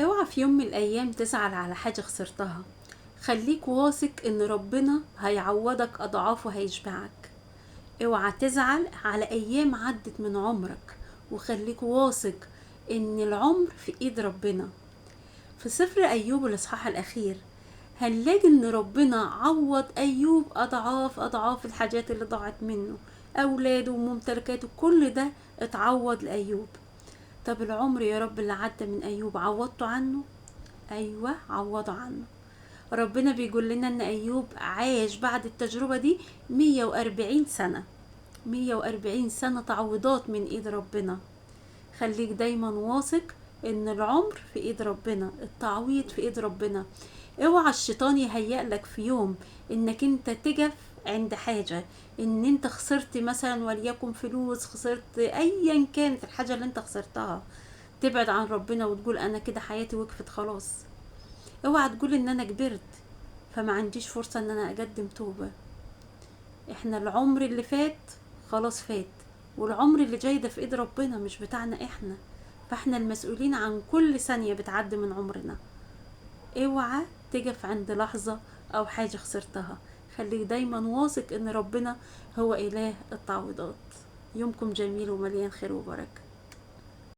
اوعى في يوم من الايام تزعل على حاجة خسرتها. خليك واثق ان ربنا هيعوضك اضعاف وهيشبعك. اوعى تزعل على ايام عدت من عمرك، وخليك واثق ان العمر في ايد ربنا. في سفر ايوب الاصحاح الاخير هنلاقي ان ربنا عوض ايوب اضعاف اضعاف الحاجات اللي ضاعت منه، اولاده وممتلكاته كل ده اتعوض لايوب. طب العمر يا رب اللي عدى من ايوب عوضته عنه؟ ايوه عوضه عنه. ربنا بيقول لنا ان ايوب عاش بعد التجربة دي 140 سنة. 140 سنة تعويضات من ايد ربنا. خليك دايما واثق ان العمر في ايد ربنا، التعويض في ايد ربنا. اوعى الشيطان يهيأ لك في يوم انك انت تقف عند حاجة، ان انت خسرت مثلا وليكن فلوس، خسرت ايا كانت الحاجة اللي انت خسرتها، تبعد عن ربنا وتقول انا كده حياتي وقفت خلاص. اوعى تقول ان انا كبرت فما عنديش فرصة ان انا اقدم توبة. احنا العمر اللي فات خلاص فات، والعمر اللي جاي ده في ايد ربنا مش بتاعنا احنا. فاحنا المسؤولين عن كل ثانية بتعدي من عمرنا. اوعى تقف عند لحظة او حاجة خسرتها. خليك دايما واثق ان ربنا هو اله التعويضات. يومكم جميل ومليان خير وبركة.